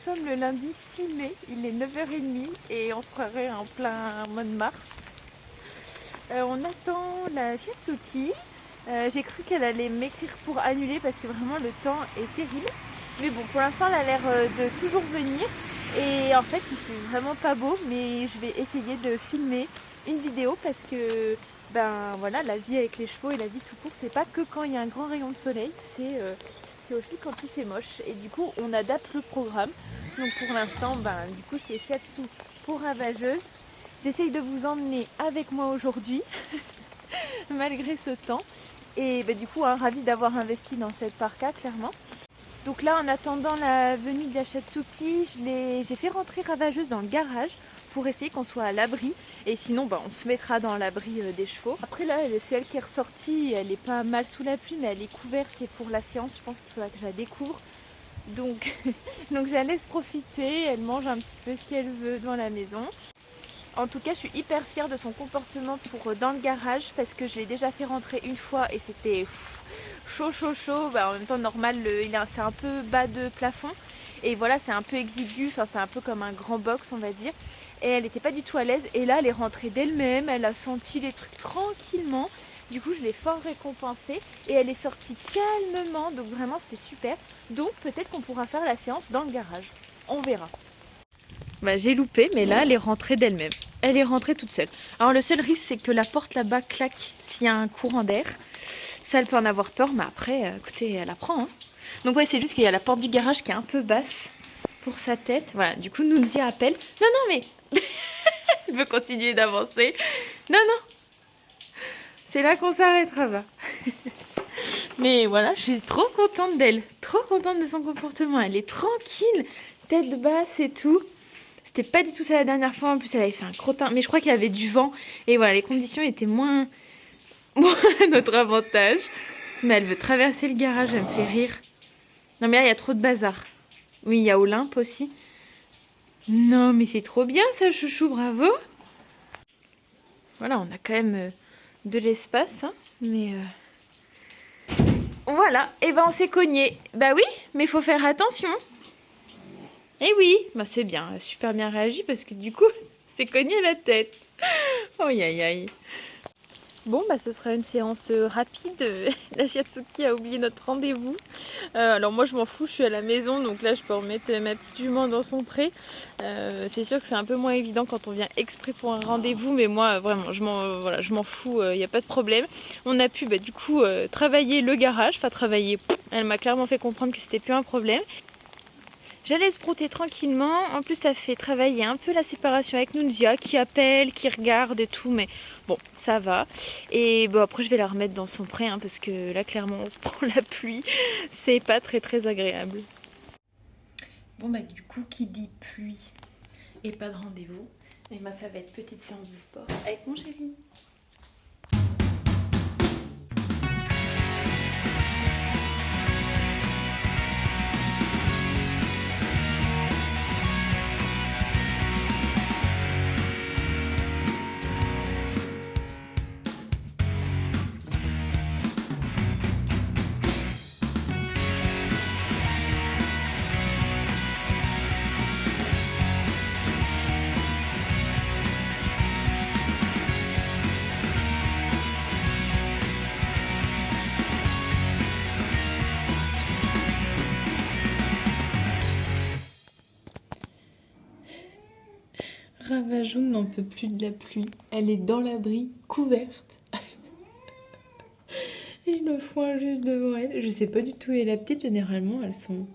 sommes le lundi 6 mai, il est 9h30 et on se croirait en plein mois de mars. On attend la Shiatsuki. J'ai cru qu'elle allait m'écrire pour annuler parce que vraiment le temps est terrible. Mais bon, pour l'instant, elle a l'air de toujours venir. Et en fait, il fait vraiment pas beau, mais je vais essayer de filmer une vidéo parce que ben voilà, la vie avec les chevaux et la vie tout court, c'est pas que quand il y a un grand rayon de soleil, c'est aussi quand il fait moche. Et du coup, on adapte le programme. Donc pour l'instant, ben du coup, c'est Shiatsu pour ravageuse. J'essaye de vous emmener avec moi aujourd'hui, malgré ce temps. Et ben, du coup, ravie d'avoir investi dans cette parka, clairement. Donc là, en attendant la venue de la Shiatsuki, j'ai fait rentrer ravageuse dans le garage pour essayer qu'on soit à l'abri. Et sinon, ben, on se mettra dans l'abri des chevaux. Après là, c'est elle qui est ressortie. Elle est pas mal sous la pluie, mais elle est couverte. Et pour la séance, je pense qu'il faudra que je la découvre. Donc je la laisse profiter. Elle mange un petit peu ce qu'elle veut dans la maison. En tout cas, je suis hyper fière de son comportement dans le garage parce que je l'ai déjà fait rentrer une fois et c'était chaud. Bah, en même temps, normal, c'est un peu bas de plafond et voilà, c'est un peu exigu, enfin, c'est un peu comme un grand box, on va dire. Et elle n'était pas du tout à l'aise et là, elle est rentrée d'elle-même, elle a senti les trucs tranquillement. Du coup, je l'ai fort récompensée et elle est sortie calmement, donc vraiment, c'était super. Donc, peut-être qu'on pourra faire la séance dans le garage. On verra. Bah, j'ai loupé, mais là, elle est rentrée d'elle-même. Elle est rentrée toute seule. Alors, le seul risque, c'est que la porte là-bas claque s'il y a un courant d'air. Ça, elle peut en avoir peur, mais après, écoutez, elle apprend. Hein. Donc, ouais, c'est juste qu'il y a la porte du garage qui est un peu basse pour sa tête. Voilà, du coup, Nunzia appelle. Non, mais... elle veut continuer d'avancer. Non. C'est là qu'on s'arrêtera, va. Mais voilà, je suis trop contente d'elle. Trop contente de son comportement. Elle est tranquille, tête basse et tout. C'était pas du tout ça la dernière fois. En plus, elle avait fait un crottin. Mais je crois qu'il y avait du vent. Et voilà, les conditions étaient moins à notre avantage. Mais elle veut traverser le garage, elle me fait rire. Non, mais là, il y a trop de bazar. Oui, il y a Olympe aussi. Non, mais c'est trop bien ça, chouchou, bravo. Voilà, on a quand même de l'espace. Hein, mais voilà, et ben on s'est cogné. Bah oui, mais il faut faire attention. Eh oui, bah c'est bien, super bien réagi parce que du coup, c'est cogné la tête. Aïe aïe aïe. Bon, bah ce sera une séance rapide. La Shiatsuki a oublié notre rendez-vous. Alors moi je m'en fous, je suis à la maison, donc là je peux remettre ma petite jument dans son pré. C'est sûr que c'est un peu moins évident quand on vient exprès pour un rendez-vous, mais moi vraiment je m'en fous, il n'y a pas de problème. On a pu du coup travailler le garage, enfin travailler, elle m'a clairement fait comprendre que c'était plus un problème. J'allais se brouter tranquillement. En plus, ça fait travailler un peu la séparation avec Nunzia qui appelle, qui regarde et tout. Mais bon, ça va. Et bon, après, je vais la remettre dans son pré hein, parce que là, clairement, on se prend la pluie. C'est pas très agréable. Bon, bah, du coup, qui dit pluie et pas de rendez-vous, et bah, ça va être petite séance de sport avec mon chéri. Ravajou n'en peut plus de la pluie. Elle est dans l'abri, couverte. Et le foin juste devant elle. Je sais pas du tout où est la petite. Généralement, elles sont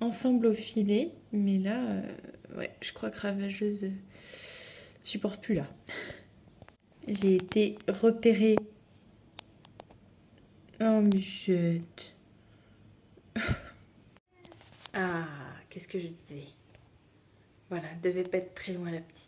ensemble au filet. Mais là, ouais, je crois que Ravageuse supporte plus là. J'ai été repérée. Oh, Michette. Ah, qu'est-ce que je disais? Voilà, elle devait pas être très loin la petite.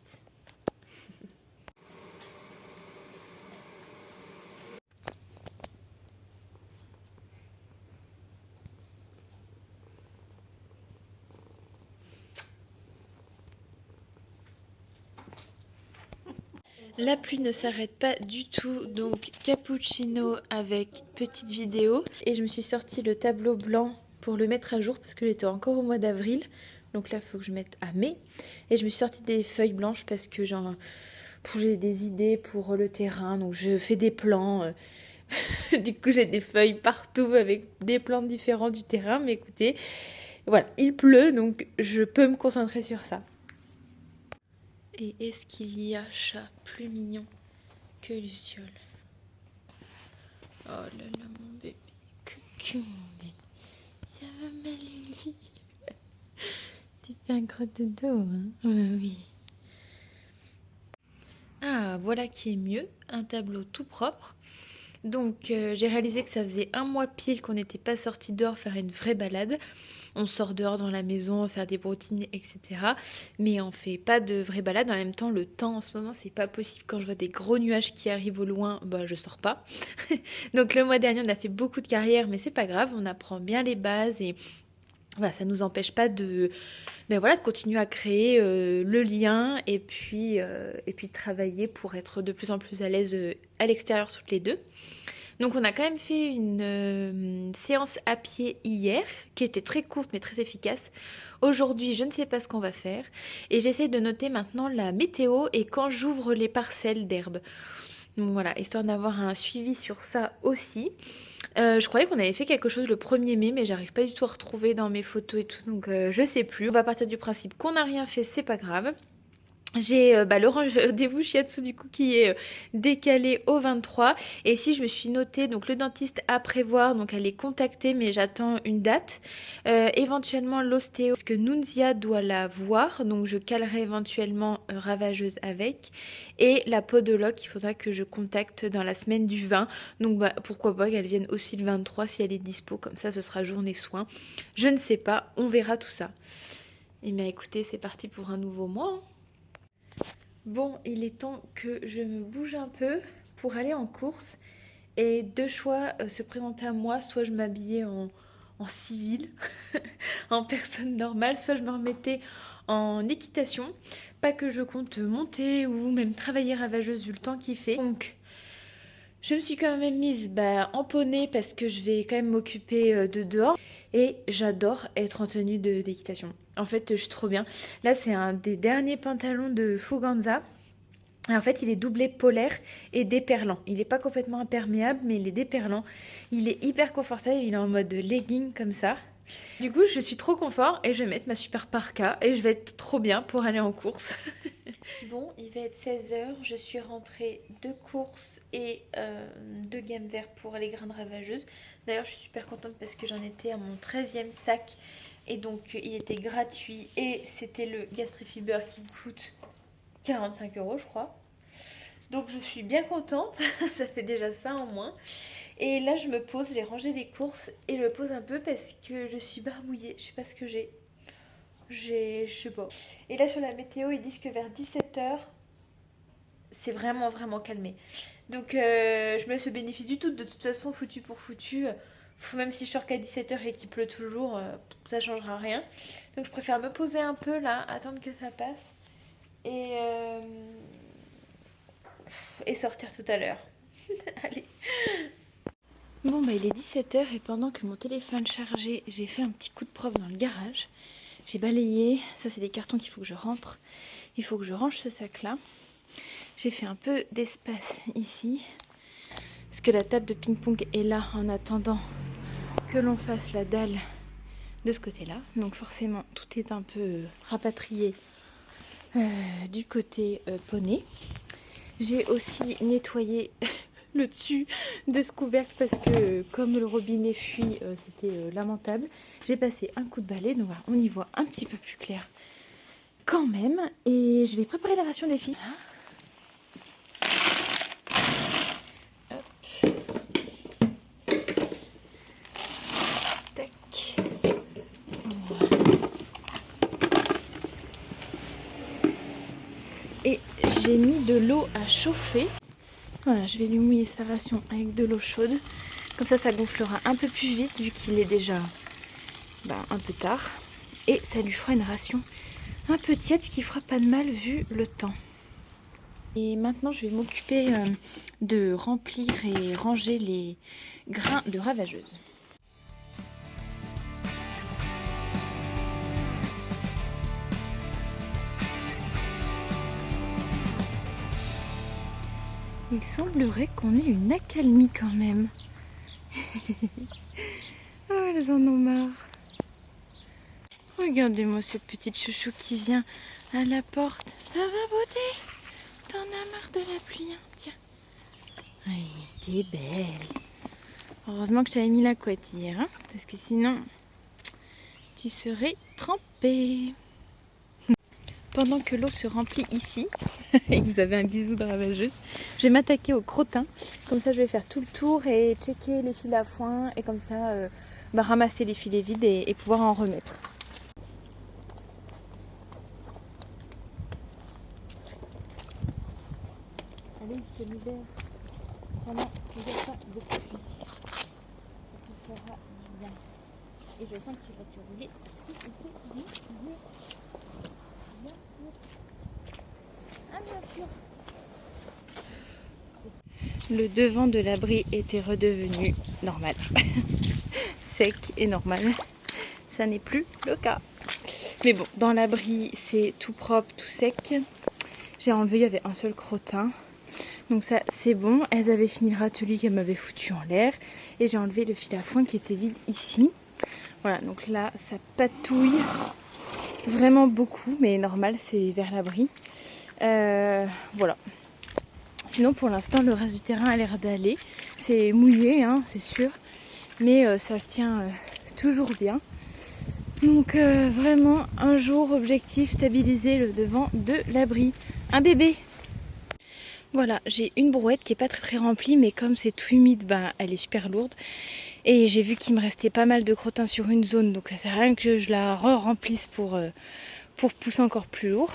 La pluie ne s'arrête pas du tout, donc cappuccino avec petite vidéo. Et je me suis sorti le tableau blanc pour le mettre à jour parce que j'étais encore au mois d'avril. Donc là, il faut que je mette à mai. Et je me suis sortie des feuilles blanches parce que j'ai des idées pour le terrain. Donc je fais des plans. Du coup, j'ai des feuilles partout avec des plans différents du terrain. Mais écoutez, voilà, il pleut, donc je peux me concentrer sur ça. Et est-ce qu'il y a chat plus mignon que Luciole? Oh là là, mon bébé. Coucou, mon bébé. Ça va, ma Lily? Tu fais un gros dodo, hein? Oui. Ah, voilà qui est mieux. Un tableau tout propre. Donc, j'ai réalisé que ça faisait 1 mois pile qu'on n'était pas sorti dehors faire une vraie balade. On sort dehors dans la maison, faire des broutines, etc. Mais on fait pas de vraie balade. En même temps, le temps en ce moment, c'est pas possible. Quand je vois des gros nuages qui arrivent au loin, bah je sors pas. Donc le mois dernier, on a fait beaucoup de carrières, mais c'est pas grave. On apprend bien les bases et voilà, ça nous empêche pas de continuer à créer le lien et puis travailler pour être de plus en plus à l'aise à l'extérieur toutes les deux. Donc on a quand même fait une séance à pied hier, qui était très courte mais très efficace. Aujourd'hui, je ne sais pas ce qu'on va faire. Et j'essaye de noter maintenant la météo et quand j'ouvre les parcelles d'herbe. Donc voilà, histoire d'avoir un suivi sur ça aussi. Je croyais qu'on avait fait quelque chose le 1er mai, mais j'arrive pas du tout à retrouver dans mes photos et tout, donc je sais plus. On va partir du principe qu'on n'a rien fait, c'est pas grave. J'ai le rendez-vous shiatsu du coup qui est décalé au 23 et si je me suis notée donc le dentiste à prévoir, donc elle est contactée mais j'attends une date, éventuellement l'ostéo parce que Nunzia doit la voir donc je calerai éventuellement ravageuse avec et la podologue il faudra que je contacte dans la semaine du 20 donc pourquoi pas qu'elle vienne aussi le 23 si elle est dispo, comme ça ce sera journée soin, je ne sais pas, on verra tout ça. Et bien écoutez, c'est parti pour un nouveau mois, hein. Bon, il est temps que je me bouge un peu pour aller en course et 2 choix se présentaient à moi, soit je m'habillais en civil, en personne normale, soit je me remettais en équitation, pas que je compte monter ou même travailler ravageuse vu le temps qu'il fait. Donc je me suis quand même mise en poney parce que je vais quand même m'occuper de dehors et j'adore être en tenue d'équitation. En fait, je suis trop bien. Là, c'est un des derniers pantalons de Fuganza. En fait, il est doublé polaire et déperlant. Il n'est pas complètement imperméable, mais il est déperlant. Il est hyper confortable, il est en mode legging comme ça. Du coup, je suis trop confort et je vais mettre ma super parka et je vais être trop bien pour aller en course. Bon, il va être 16h, je suis rentrée de course et de gamme vert pour les grains de ravageuse. D'ailleurs, je suis super contente parce que j'en étais à mon 13e sac et donc il était gratuit et c'était le Gastrifiber qui coûte 45 € je crois. Donc je suis bien contente, ça fait déjà ça en moins. Et là je me pose, j'ai rangé les courses et je me pose un peu parce que je suis barbouillée, je sais pas ce que j'ai. Je sais pas. Et là sur la météo ils disent que vers 17h c'est vraiment vraiment calmé. Donc je me laisse le bénéfice du tout, de toute façon foutu pour foutu. Même si je sors qu'à 17h et qu'il pleut toujours, ça changera rien. Donc je préfère me poser un peu là, attendre que ça passe. Et sortir tout à l'heure. Allez. Bon il est 17h et pendant que mon téléphone chargeait, j'ai fait un petit coup de propre dans le garage. J'ai balayé, ça c'est des cartons qu'il faut que je rentre. Il faut que je range ce sac là. J'ai fait un peu d'espace ici. Parce que la table de ping-pong est là en attendant que l'on fasse la dalle de ce côté là. Donc forcément tout est un peu rapatrié du côté poney. J'ai aussi nettoyé le dessus de ce couvercle parce que comme le robinet fuit, c'était lamentable. J'ai passé un coup de balai, donc voilà, on y voit un petit peu plus clair quand même. Et je vais préparer la ration des filles. Hop. Tac. Voilà. Et j'ai mis de l'eau à chauffer. Voilà, je vais lui mouiller sa ration avec de l'eau chaude. Comme ça gonflera un peu plus vite vu qu'il est déjà un peu tard. Et ça lui fera une ration un peu tiède, ce qui fera pas de mal vu le temps. Et maintenant, je vais m'occuper de remplir et ranger les grains de ravageuse. Il semblerait qu'on ait une accalmie quand même. Oh, elles en ont marre. Regardez-moi cette petite chouchou qui vient à la porte. Ça va, beauté? T'en as marre de la pluie, hein? Tiens. Oui, t'es belle. Heureusement que je t'avais mis la couette hier, hein, parce que sinon, tu serais trempée. Pendant que l'eau se remplit ici, et que vous avez un bisou de ravageuse, je vais m'attaquer au crottin. Comme ça, je vais faire tout le tour et checker les fils à foin. Et comme ça, ramasser les filets vides et pouvoir en remettre. Allez, je te libère. Vraiment, il n'y a pas de pluie. Ça te fera du bien. Et je sens que tu vas te rouler. Ah, bien sûr. Le devant de l'abri était redevenu normal. Sec et normal. Ça n'est plus le cas. Mais bon, dans l'abri, c'est tout propre, tout sec. J'ai enlevé, il y avait un seul crottin. Donc ça, c'est bon. Elles avaient fini le râtelier qu'elles m'avaient foutu en l'air. Et j'ai enlevé le fil à foin qui était vide ici. Voilà, donc là, ça patouille vraiment beaucoup. Mais normal, c'est vers l'abri. Voilà. Sinon, pour l'instant, le reste du terrain a l'air d'aller. C'est mouillé, hein, c'est sûr. Mais ça se tient toujours bien. Donc vraiment, un jour, objectif, stabiliser le devant de l'abri. Un bébé. Voilà, j'ai une brouette qui n'est pas très remplie, mais comme c'est tout humide, ben, elle est super lourde. Et j'ai vu qu'il me restait pas mal de crottins sur une zone, donc ça sert à rien que je la remplisse pour pousser encore plus lourd.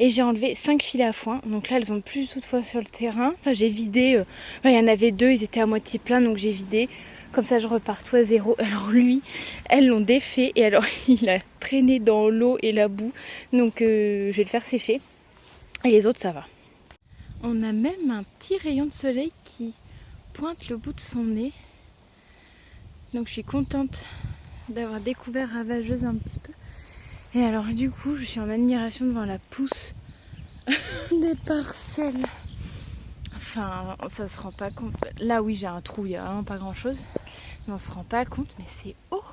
Et j'ai enlevé 5 filets à foin, donc là elles ont plus toutefois sur le terrain. Enfin j'ai vidé, il y en avait 2, ils étaient à moitié pleins, donc j'ai vidé. Comme ça je repars tout à zéro. Alors lui, elles l'ont défait et alors il a traîné dans l'eau et la boue, donc je vais le faire sécher. Et les autres ça va. On a même un petit rayon de soleil qui pointe le bout de son nez. Donc je suis contente d'avoir découvert Ravageuse un petit peu. Et alors du coup je suis en admiration devant la pousse des parcelles. Enfin ça se rend pas compte. Là oui j'ai un trou, il y a vraiment pas grand chose. Mais on se rend pas compte, mais c'est haut.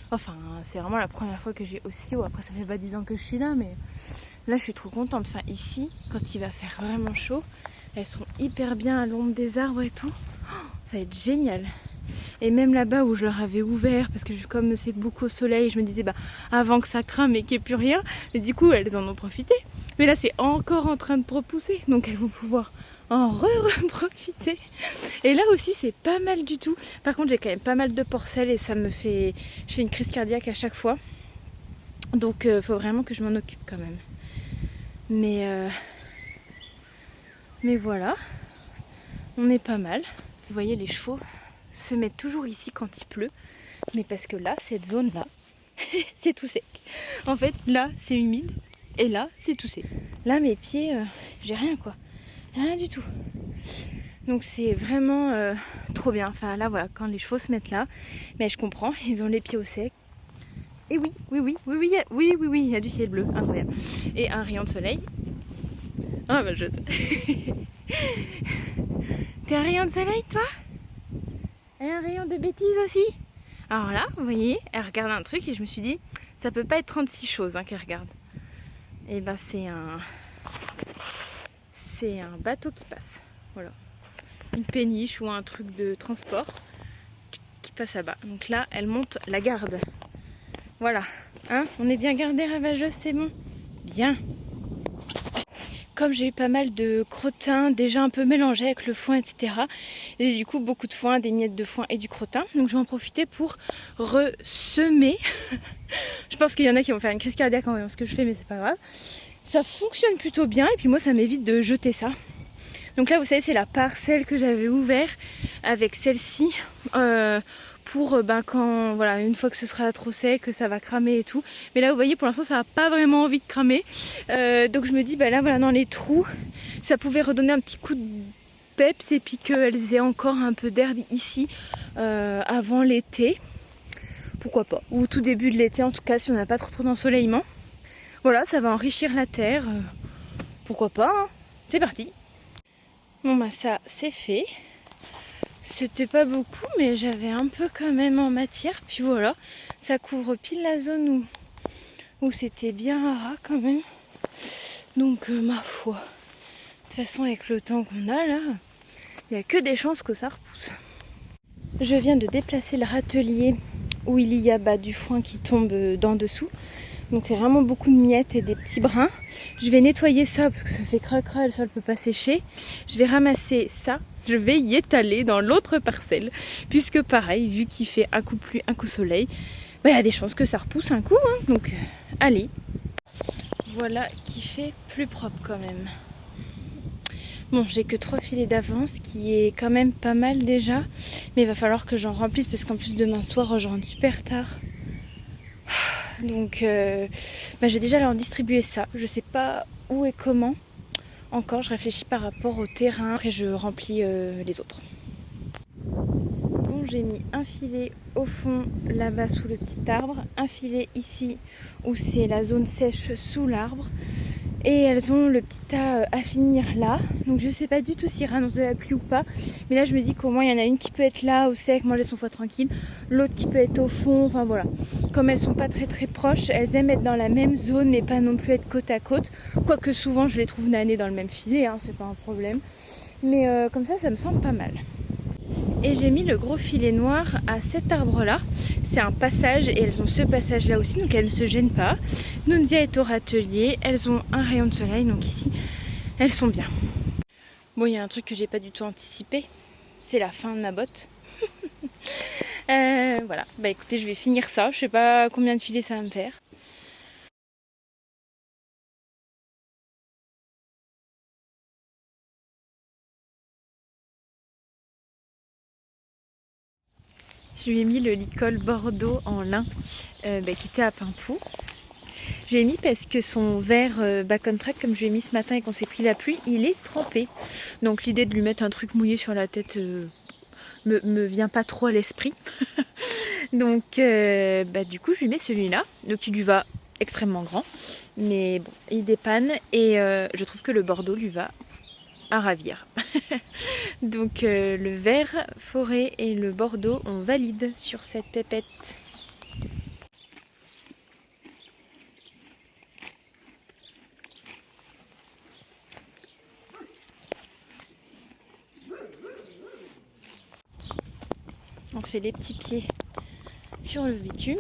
Enfin c'est vraiment la première fois que j'ai aussi haut. Après ça fait pas 10 ans que je suis là, mais là je suis trop contente. Enfin ici, quand il va faire vraiment chaud, elles sont hyper bien à l'ombre des arbres et tout. Ça va être génial. Et même là-bas où je leur avais ouvert, parce que comme c'est beaucoup au soleil, je me disais avant que ça crame et qu'il n'y ait plus rien, et du coup elles en ont profité. Mais là c'est encore en train de repousser, donc elles vont pouvoir en profiter. Et là aussi c'est pas mal du tout. Par contre j'ai quand même pas mal de porcelles et ça me fait... Je fais une crise cardiaque à chaque fois. Donc faut vraiment que je m'en occupe quand même. Mais voilà, on est pas mal. Vous voyez les chevaux se mettent toujours ici quand il pleut, mais parce que là, cette zone-là, c'est tout sec. En fait, là, c'est humide, et là, c'est tout sec. Là, mes pieds, j'ai rien, quoi. Rien du tout. Donc, c'est vraiment trop bien. Enfin, là, voilà, quand les chevaux se mettent là, mais je comprends, ils ont les pieds au sec. Et oui, il y a du ciel bleu, incroyable. Et un rayon de soleil. Ah, bah, je sais. T'es un rayon de soleil, toi ? Et un rayon de bêtises aussi. Alors là, vous voyez, elle regarde un truc et je me suis dit, ça peut pas être 36 choses qu'elle regarde. Et ben c'est un bateau qui passe. Voilà. Une péniche ou un truc de transport qui passe là-bas. Donc là, elle monte la garde. Voilà. Hein, on est bien gardé, Ravageuse, c'est bon ? Bien. Comme j'ai eu pas mal de crottins déjà un peu mélangés avec le foin, etc. J'ai du coup beaucoup de foin, des miettes de foin et du crottin. Donc je vais en profiter pour ressemer. Je pense qu'il y en a qui vont faire une crise cardiaque en voyant ce que je fais, mais c'est pas grave. Ça fonctionne plutôt bien et puis moi ça m'évite de jeter ça. Donc là vous savez c'est la parcelle que j'avais ouverte avec celle-ci. Pour quand voilà, une fois que ce sera trop sec, que ça va cramer et tout. Mais là vous voyez pour l'instant ça n'a pas vraiment envie de cramer. Donc je me dis là voilà dans les trous, ça pouvait redonner un petit coup de peps et puis qu'elles aient encore un peu d'herbe ici avant l'été. Pourquoi pas. Ou au tout début de l'été en tout cas si on n'a pas trop d'ensoleillement. Voilà, ça va enrichir la terre. Pourquoi pas, hein. C'est parti. Bon bah ça c'est fait. C'était pas beaucoup mais j'avais un peu quand même en matière. Puis voilà, ça couvre pile la zone où c'était bien ras quand même. Donc ma foi, de toute façon avec le temps qu'on a là, il n'y a que des chances que ça repousse. Je viens de déplacer le râtelier où il y a du foin qui tombe d'en dessous. Donc c'est vraiment beaucoup de miettes et des petits brins. Je vais nettoyer ça parce que ça fait cracra, le sol ne peut pas sécher. Je vais ramasser ça, je vais y étaler dans l'autre parcelle. Puisque pareil, vu qu'il fait un coup pluie, un coup soleil, il y a des chances que ça repousse un coup. Donc allez, voilà qui fait plus propre quand même. Bon, j'ai que 3 filets d'avance, qui est quand même pas mal déjà. Mais il va falloir que j'en remplisse parce qu'en plus demain soir, je rentre super tard. Donc j'ai déjà leur distribué ça. Je sais pas où et comment. Encore, je réfléchis par rapport au terrain. Après, je remplis les autres. Bon, j'ai mis un filet au fond, là-bas sous le petit arbre. Un filet ici, où c'est la zone sèche sous l'arbre. Et elles ont le petit tas à finir là. Donc je sais pas du tout s'il annonce de la pluie ou pas. Mais là je me dis qu'au moins il y en a une qui peut être là au sec, manger son foie tranquille. L'autre qui peut être au fond. Enfin voilà. Comme elles sont pas très très proches, elles aiment être dans la même zone mais pas non plus être côte à côte. Quoique souvent je les trouve nanées dans le même filet, c'est pas un problème. Mais comme ça me semble pas mal. Et j'ai mis le gros filet noir à cet arbre là. C'est un passage et elles ont ce passage là aussi, donc elles ne se gênent pas. Nunzia est au râtelier, elles ont un rayon de soleil, donc ici elles sont bien. Bon, il y a un truc que j'ai pas du tout anticipé, c'est la fin de ma botte. Voilà, écoutez, je vais finir ça, je sais pas combien de filets ça va me faire. Je lui ai mis le licol Bordeaux en lin qui était à Paimpou. J'ai mis parce que son verre back on track, comme je lui ai mis ce matin et qu'on s'est pris la pluie, il est trempé. Donc l'idée de lui mettre un truc mouillé sur la tête me vient pas trop à l'esprit. Donc du coup je lui mets celui-là, donc il lui va extrêmement grand. Mais bon, il dépanne et je trouve que le Bordeaux lui va à ravir. Donc le vert forêt et le Bordeaux, on valide sur cette pépette. On fait les petits pieds sur le bitume.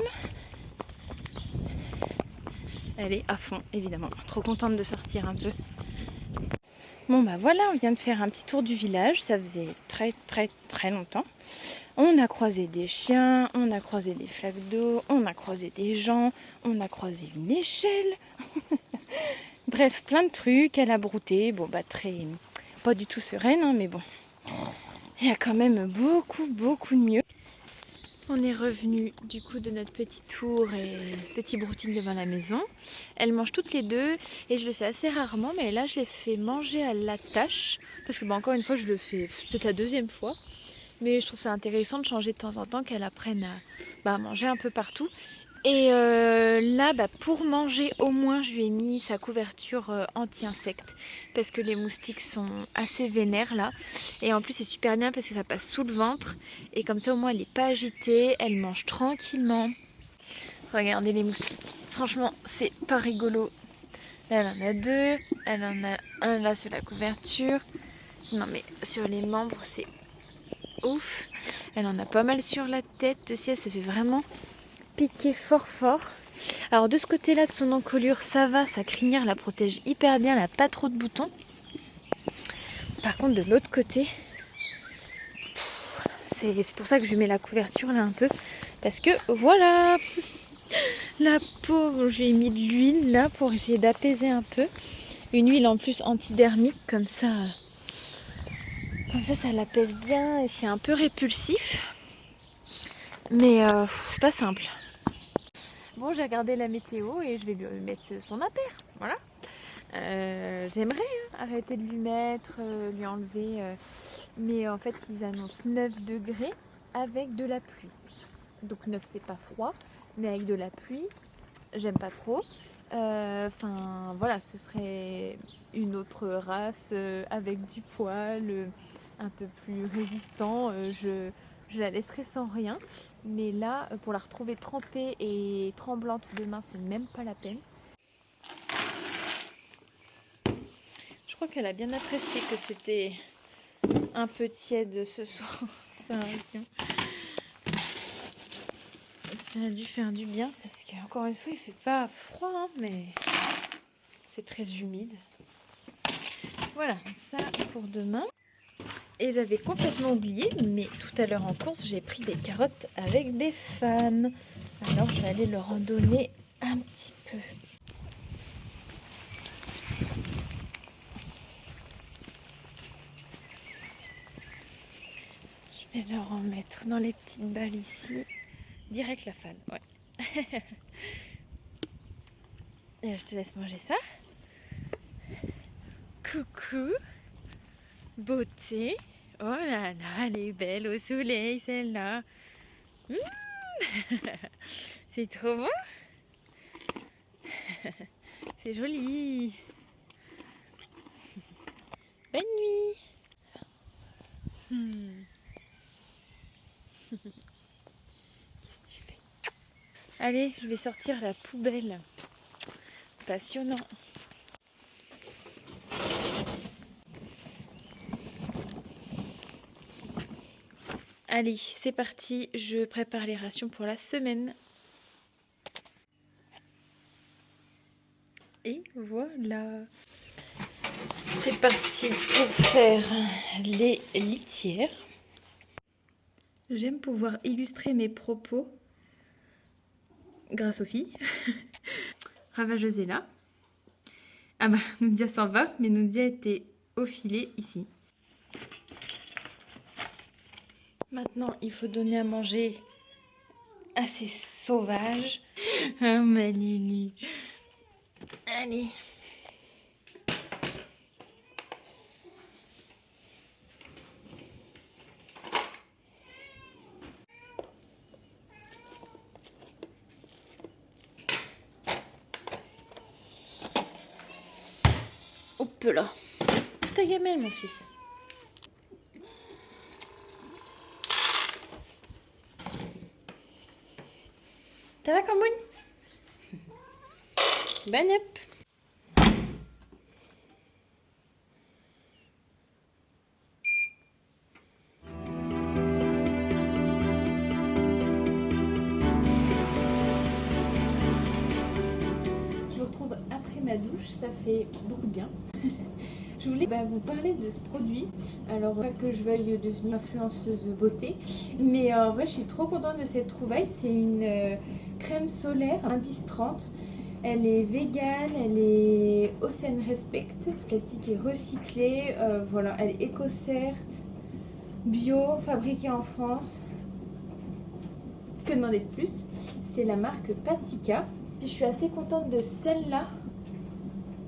Elle est à fond, évidemment. Trop contente de sortir un peu. Bon voilà, on vient de faire un petit tour du village. Ça faisait très très très longtemps. On a croisé des chiens, on a croisé des flaques d'eau, on a croisé des gens, on a croisé une échelle. Bref, plein de trucs. Elle a brouté. Bon pas du tout sereine, mais bon. Il y a quand même beaucoup de mieux. On est revenu du coup de notre petit tour et petit brouting devant la maison. Elles mangent toutes les deux et je le fais assez rarement, mais là je les fais manger à la tâche parce que encore une fois je le fais peut-être la deuxième fois, mais je trouve ça intéressant de changer de temps en temps, qu'elles apprennent à manger un peu partout. Et là, pour manger, au moins, je lui ai mis sa couverture anti-insectes parce que les moustiques sont assez vénères là. Et en plus, c'est super bien parce que ça passe sous le ventre. Et comme ça, au moins, elle n'est pas agitée, elle mange tranquillement. Regardez les moustiques. Franchement, c'est pas rigolo. Là, elle en a deux. Elle en a un là sur la couverture. Non, mais sur les membres, c'est ouf. Elle en a pas mal sur la tête aussi. Elle se fait vraiment piquer fort. Alors de ce côté-là de son encolure, ça va, sa crinière la protège hyper bien, elle n'a pas trop de boutons. Par contre de l'autre côté, c'est pour ça que je mets la couverture là un peu, parce que voilà, la pauvre, j'ai mis de l'huile là pour essayer d'apaiser un peu. Une huile en plus antidermique, comme ça ça l'apaise bien et c'est un peu répulsif. Mais c'est pas simple. Bon, j'ai regardé la météo et je vais lui mettre son impair. Voilà. J'aimerais arrêter de lui mettre, lui enlever. Mais en fait, ils annoncent 9 degrés avec de la pluie. Donc 9, c'est pas froid, mais avec de la pluie, j'aime pas trop. Voilà, ce serait une autre race avec du poil, un peu plus résistant, je la laisserai sans rien. Mais là, pour la retrouver trempée et tremblante demain, c'est même pas la peine. Je crois qu'elle a bien apprécié que c'était un peu tiède ce soir. Ça a dû faire du bien parce qu'encore une fois, il fait pas froid, hein, mais c'est très humide. Voilà, ça pour demain. Et j'avais complètement oublié, mais tout à l'heure en course, j'ai pris des carottes avec des fans. Alors je vais aller leur en donner un petit peu. Je vais leur en mettre dans les petites balles ici. Direct la fan, ouais. Et je te laisse manger ça. Coucou, beauté. Oh là là, elle est belle au soleil celle-là. C'est trop beau. C'est joli. Bonne nuit. Qu'est-ce que tu fais? Allez, je vais sortir la poubelle. Passionnant. Allez, c'est parti, je prépare les rations pour la semaine. Et voilà. C'est parti pour faire les litières. J'aime pouvoir illustrer mes propos grâce aux filles. Ravageuse est là. Ah bah, Noudia s'en va, mais Noudia était au filet ici. Maintenant, il faut donner à manger à ces sauvages. Oh ma Lily. Allez. Hop là. Ta gamelle, mon fils. Ça va, Camboune? Bonne up. Je vous retrouve après ma douche, ça fait beaucoup de bien. Je voulais vous parler de ce produit. Alors, pas que je veuille devenir influenceuse beauté, mais en vrai, je suis trop contente de cette trouvaille. C'est une crème solaire indice 30. Elle est végane, elle est Ocean Respect. Le plastique est recyclé. Voilà, elle est éco-certe, bio, fabriquée en France. Que demander de plus? C'est la marque Patika. Je suis assez contente de celle-là.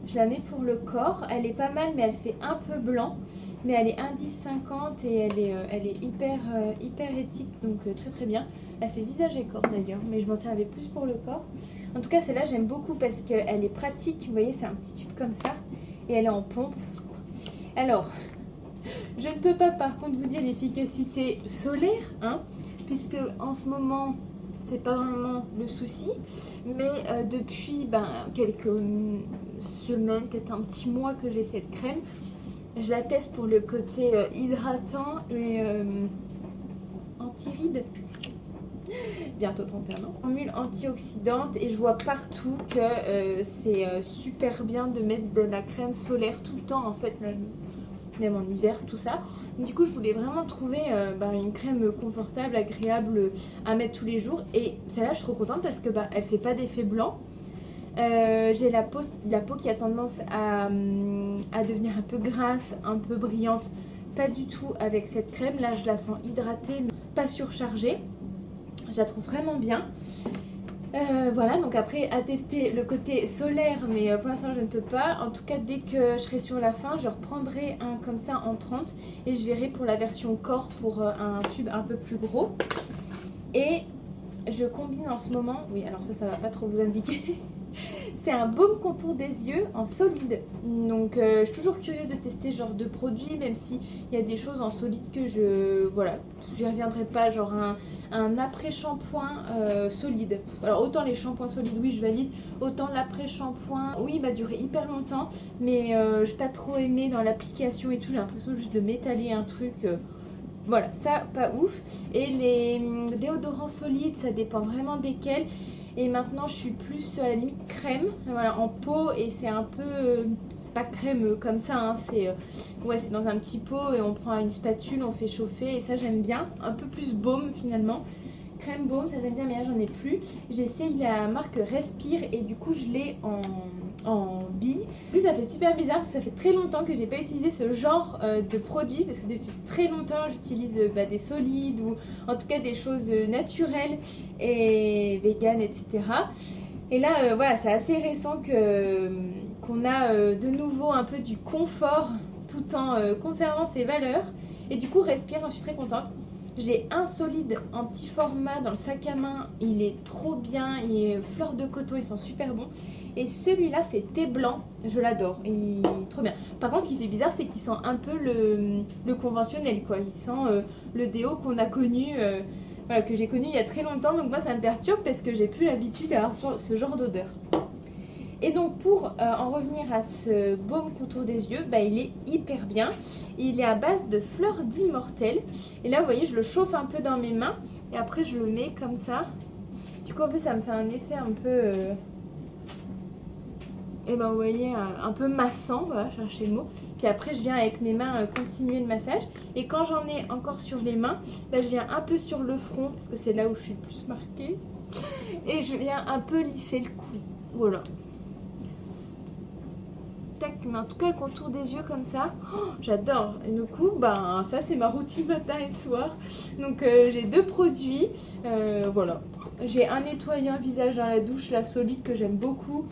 Je la mets pour le corps. Elle est pas mal, mais elle fait un peu blanc. Mais elle est indice 50 et elle est hyper éthique, donc très très bien. Elle fait visage et corps d'ailleurs, mais je m'en servais plus pour le corps. En tout cas, celle-là, j'aime beaucoup parce qu'elle est pratique. Vous voyez, c'est un petit tube comme ça. Et elle est en pompe. Alors, je ne peux pas par contre vous dire l'efficacité solaire, hein, puisque en ce moment, c'est pas vraiment le souci. Mais depuis quelques semaines, peut-être un petit mois que j'ai cette crème, je la teste pour le côté hydratant et anti-rides. Bientôt 31 ans. Formule antioxydante et je vois partout que c'est super bien de mettre de la crème solaire tout le temps en fait, même en hiver, tout ça. Du coup, je voulais vraiment trouver une crème confortable, agréable à mettre tous les jours. Et celle-là, je suis trop contente parce que elle fait pas d'effet blanc. J'ai la peau qui a tendance à devenir un peu grasse, un peu brillante. Pas du tout avec cette crème. Là, je la sens hydratée, mais pas surchargée. Je la trouve vraiment bien. Voilà, donc après à tester le côté solaire, mais pour l'instant je ne peux pas. En tout cas, dès que je serai sur la fin, je reprendrai un comme ça en 30 et je verrai pour la version corps pour un tube un peu plus gros. Et je combine en ce moment, oui, alors ça va pas trop vous indiquer. C'est un baume contour des yeux en solide. Donc je suis toujours curieuse de tester ce genre de produit, même s'il y a des choses en solide que voilà, j'y reviendrai pas, genre un après-shampoing solide. Alors autant les shampoings solides, oui je valide, autant l'après-shampoing, oui il m'a duré hyper longtemps, mais j'ai pas trop aimé dans l'application et tout, j'ai l'impression juste de m'étaler un truc... Voilà, ça, pas ouf. Et les déodorants solides, ça dépend vraiment desquels. Et maintenant, je suis plus à la limite crème, voilà, en pot. Et c'est un peu... c'est pas crème comme ça, hein, ouais, c'est dans un petit pot et on prend une spatule, on fait chauffer. Et ça, j'aime bien. Un peu plus baume, finalement. Crème baume, ça j'aime bien, mais là, j'en ai plus. J'essaye la marque Respire et du coup, je l'ai en bille. Du coup, ça fait super bizarre parce que ça fait très longtemps que j'ai pas utilisé ce genre de produit parce que depuis très longtemps j'utilise des solides ou en tout cas des choses naturelles et vegan, etc. Et là, voilà, c'est assez récent qu'on a de nouveau un peu du confort tout en conservant ses valeurs. Et du coup, Respire, j'en suis très contente. J'ai un solide en petit format dans le sac à main, il est trop bien, il est fleur de coton, ils sont super bons. Et celui-là c'est thé blanc, je l'adore, il est trop bien. Par contre ce qui fait bizarre c'est qu'il sent un peu le conventionnel quoi, il sent le déo qu'on a connu, voilà, que j'ai connu il y a très longtemps. Donc moi ça me perturbe parce que j'ai plus l'habitude d'avoir ce genre d'odeur. Et donc pour en revenir à ce baume contour des yeux, il est hyper bien. Il est à base de fleurs d'immortel. Et là vous voyez je le chauffe un peu dans mes mains et après je le mets comme ça. Du coup en plus ça me fait un effet un peu... et vous voyez un peu massant, voilà, chercher le mot. Puis après je viens avec mes mains continuer le massage. Et quand j'en ai encore sur les mains, je viens un peu sur le front parce que c'est là où je suis le plus marquée. Et je viens un peu lisser le cou. Voilà. Mais en tout cas le contour des yeux comme ça, j'adore. Et du coup ça c'est ma routine matin et soir. Donc j'ai deux produits, voilà. J'ai un nettoyant visage dans la douche, la solide, que j'aime beaucoup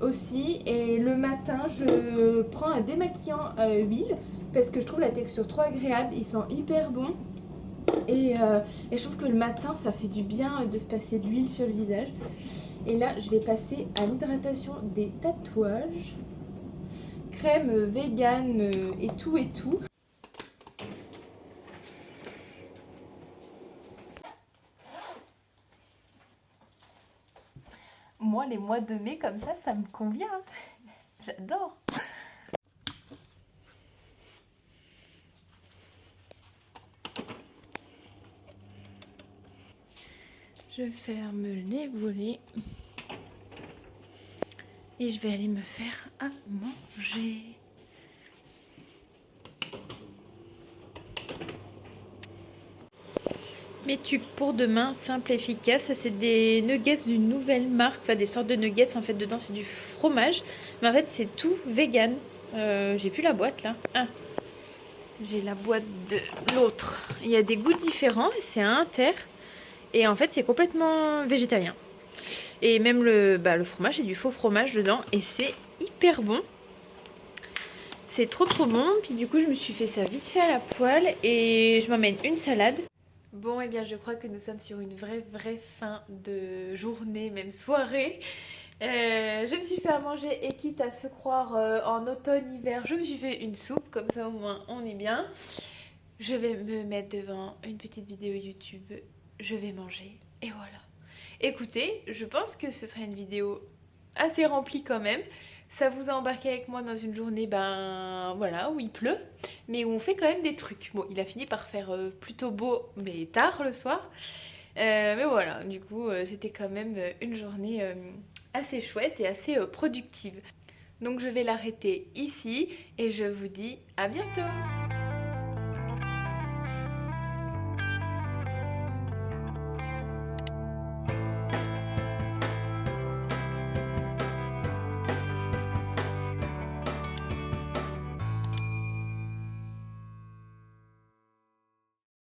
aussi. Et le matin je prends un démaquillant huile parce que je trouve la texture trop agréable, ils sont hyper bons. Et je trouve que le matin ça fait du bien de se passer de l'huile sur le visage. Et là je vais passer à l'hydratation des tatouages. Crème vegan et tout et tout. Moi, les mois de mai comme ça me convient. J'adore. Je ferme les volets. Et je vais aller me faire à manger. Mes tubes pour demain, simple et efficace. C'est des nuggets d'une nouvelle marque, enfin des sortes de nuggets. En fait, dedans c'est du fromage, mais en fait c'est tout vegan. J'ai plus la boîte là. Ah, j'ai la boîte de l'autre. Il y a des goûts différents, c'est un inter. Et en fait c'est complètement végétalien. Et même le fromage, c'est du faux fromage dedans. Et c'est hyper bon. C'est trop bon. Puis du coup, je me suis fait ça vite fait à la poêle. Et je m'emmène une salade. Bon, et bien je crois que nous sommes sur une vraie fin de journée, même soirée. Je me suis fait à manger et quitte à se croire en automne-hiver, je me suis fait une soupe. Comme ça au moins on est bien. Je vais me mettre devant une petite vidéo YouTube. Je vais manger. Et voilà. Écoutez, je pense que ce serait une vidéo assez remplie quand même. Ça vous a embarqué avec moi dans une journée, voilà, où il pleut, mais où on fait quand même des trucs. Bon, il a fini par faire plutôt beau, mais tard le soir. Mais voilà, du coup, c'était quand même une journée assez chouette et assez productive. Donc je vais l'arrêter ici et je vous dis à bientôt.